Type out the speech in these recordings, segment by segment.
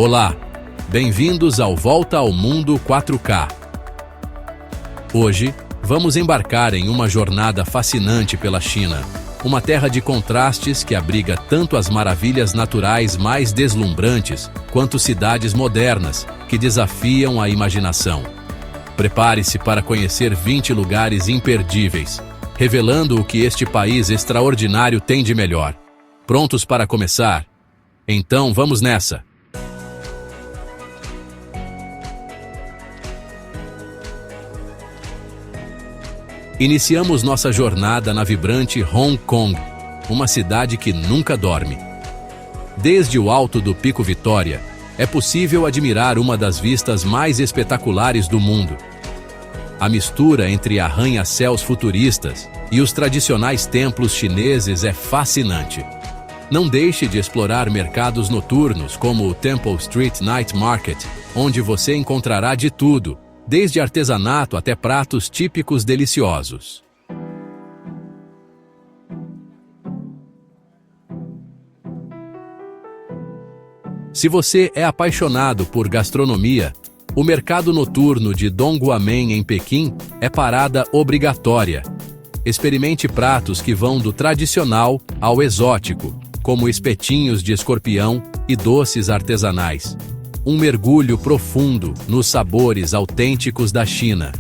Olá, bem-vindos ao Volta ao Mundo 4K. Hoje, vamos embarcar em uma jornada fascinante pela China, uma terra de contrastes que abriga tanto as maravilhas naturais mais deslumbrantes quanto cidades modernas que desafiam a imaginação. Prepare-se para conhecer 20 lugares imperdíveis, revelando o que este país extraordinário tem de melhor. Prontos para começar? Então vamos nessa! Iniciamos nossa jornada na vibrante Hong Kong, uma cidade que nunca dorme. Desde o alto do Pico Vitória, é possível admirar uma das vistas mais espetaculares do mundo. A mistura entre arranha-céus futuristas e os tradicionais templos chineses é fascinante. Não deixe de explorar mercados noturnos como o Temple Street Night Market, onde você encontrará de tudo, desde artesanato até pratos típicos deliciosos. Se você é apaixonado por gastronomia, o mercado noturno de Dongguamen em Pequim é parada obrigatória. Experimente pratos que vão do tradicional ao exótico, como espetinhos de escorpião e doces artesanais. Um mergulho profundo nos sabores autênticos da China.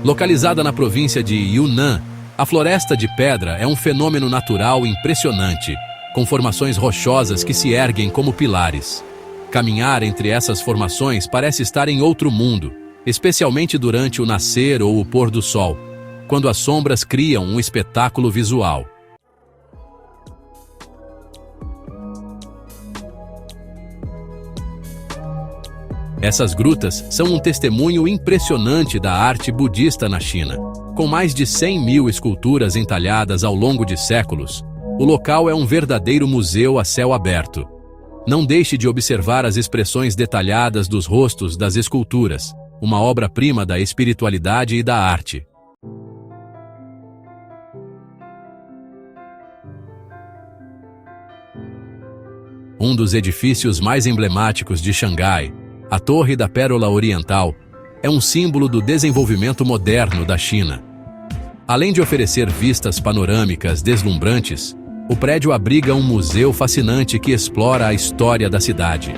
Localizada na província de Yunnan, a Floresta de Pedra é um fenômeno natural impressionante, com formações rochosas que se erguem como pilares. Caminhar entre essas formações parece estar em outro mundo, especialmente durante o nascer ou o pôr do sol, quando as sombras criam um espetáculo visual. Essas grutas são um testemunho impressionante da arte budista na China. Com mais de 100.000 esculturas entalhadas ao longo de séculos, o local é um verdadeiro museu a céu aberto. Não deixe de observar as expressões detalhadas dos rostos das esculturas, uma obra-prima da espiritualidade e da arte. Um dos edifícios mais emblemáticos de Xangai, a Torre da Pérola Oriental, é um símbolo do desenvolvimento moderno da China. Além de oferecer vistas panorâmicas deslumbrantes, o prédio abriga um museu fascinante que explora a história da cidade.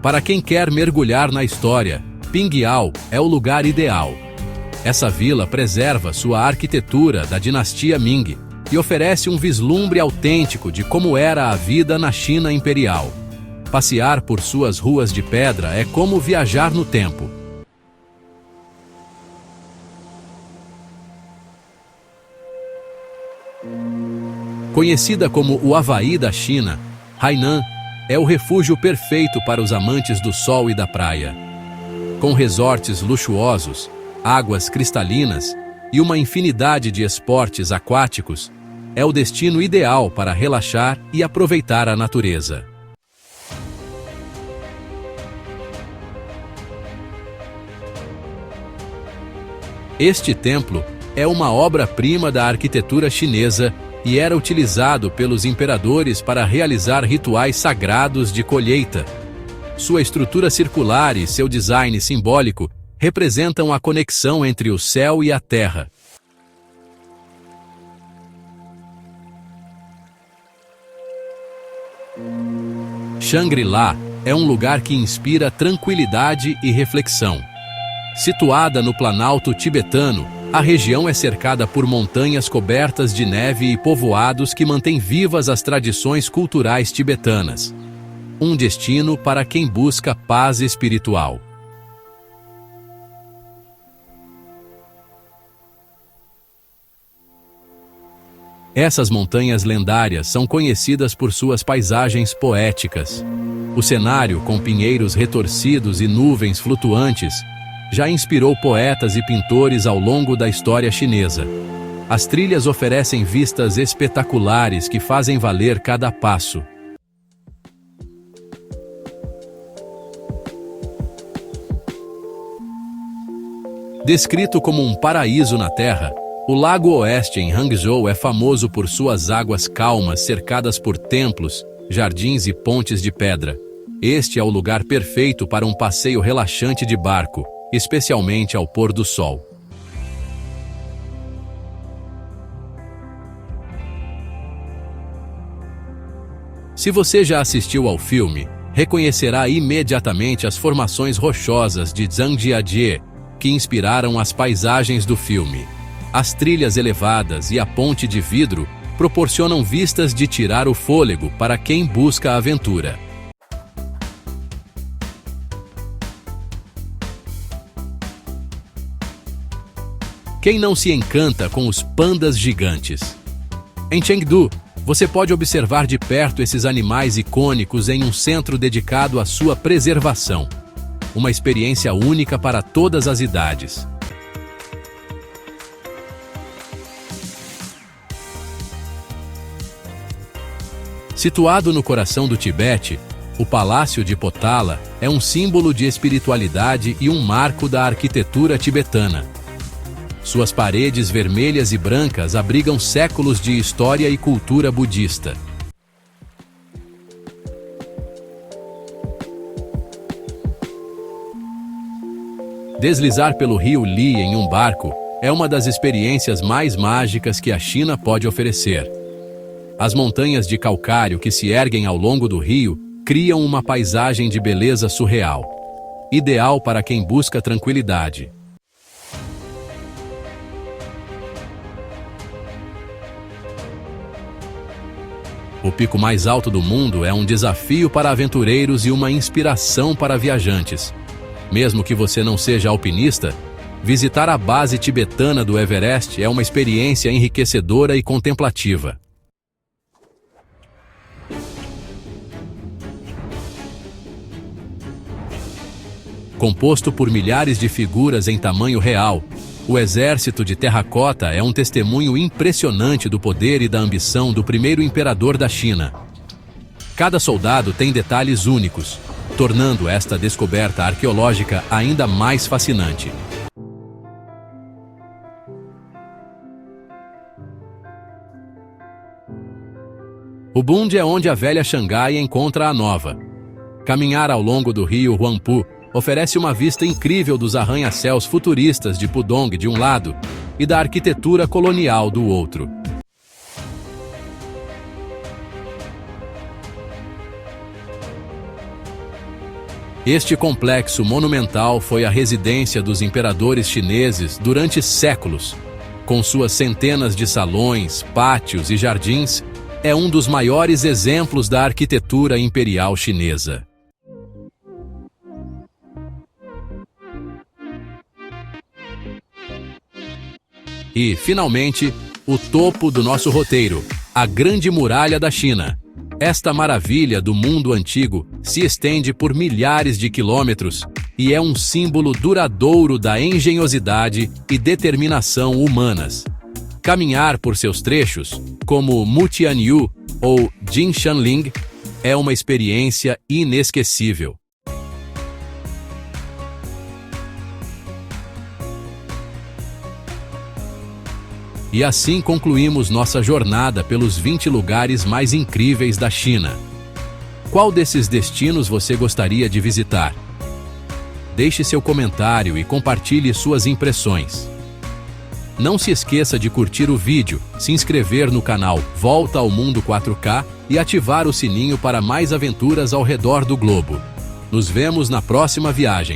Para quem quer mergulhar na história, Pingyao é o lugar ideal. Essa vila preserva sua arquitetura da dinastia Ming e oferece um vislumbre autêntico de como era a vida na China imperial. Passear por suas ruas de pedra é como viajar no tempo. Conhecida como o Havaí da China, Hainan é o refúgio perfeito para os amantes do sol e da praia. Com resorts luxuosos, águas cristalinas e uma infinidade de esportes aquáticos, é o destino ideal para relaxar e aproveitar a natureza. Este templo é uma obra-prima da arquitetura chinesa e era utilizado pelos imperadores para realizar rituais sagrados de colheita. Sua estrutura circular e seu design simbólico representam a conexão entre o céu e a terra. Shangri-La é um lugar que inspira tranquilidade e reflexão. Situada no Planalto tibetano, a região é cercada por montanhas cobertas de neve e povoados que mantêm vivas as tradições culturais tibetanas. Um destino para quem busca paz espiritual. Essas montanhas lendárias são conhecidas por suas paisagens poéticas. O cenário, com pinheiros retorcidos e nuvens flutuantes, já inspirou poetas e pintores ao longo da história chinesa. As trilhas oferecem vistas espetaculares que fazem valer cada passo. Descrito como um paraíso na Terra, o Lago Oeste em Hangzhou é famoso por suas águas calmas cercadas por templos, jardins e pontes de pedra. Este é o lugar perfeito para um passeio relaxante de barco, especialmente ao pôr do sol. Se você já assistiu ao filme, reconhecerá imediatamente as formações rochosas de Zhangjiajie, que inspiraram as paisagens do filme. As trilhas elevadas e a ponte de vidro proporcionam vistas de tirar o fôlego para quem busca a aventura. Quem não se encanta com os pandas gigantes? Em Chengdu, você pode observar de perto esses animais icônicos em um centro dedicado à sua preservação. Uma experiência única para todas as idades. Situado no coração do Tibete, o Palácio de Potala é um símbolo de espiritualidade e um marco da arquitetura tibetana. Suas paredes vermelhas e brancas abrigam séculos de história e cultura budista. Deslizar pelo rio Li em um barco é uma das experiências mais mágicas que a China pode oferecer. As montanhas de calcário que se erguem ao longo do rio criam uma paisagem de beleza surreal, ideal para quem busca tranquilidade. O pico mais alto do mundo é um desafio para aventureiros e uma inspiração para viajantes. Mesmo que você não seja alpinista, visitar a base tibetana do Everest é uma experiência enriquecedora e contemplativa. Composto por milhares de figuras em tamanho real, o exército de terracota é um testemunho impressionante do poder e da ambição do primeiro imperador da China. Cada soldado tem detalhes únicos, tornando esta descoberta arqueológica ainda mais fascinante. O Bund é onde a velha Xangai encontra a nova. Caminhar ao longo do rio Huangpu oferece uma vista incrível dos arranha-céus futuristas de Pudong de um lado e da arquitetura colonial do outro. Este complexo monumental foi a residência dos imperadores chineses durante séculos. Com suas centenas de salões, pátios e jardins, é um dos maiores exemplos da arquitetura imperial chinesa. E, finalmente, o topo do nosso roteiro, a Grande Muralha da China. Esta maravilha do mundo antigo se estende por milhares de quilômetros e é um símbolo duradouro da engenhosidade e determinação humanas. Caminhar por seus trechos, como Mutianyu ou Jinshanling, é uma experiência inesquecível. E assim concluímos nossa jornada pelos 20 lugares mais incríveis da China. Qual desses destinos você gostaria de visitar? Deixe seu comentário e compartilhe suas impressões. Não se esqueça de curtir o vídeo, se inscrever no canal Volta ao Mundo 4K e ativar o sininho para mais aventuras ao redor do globo. Nos vemos na próxima viagem.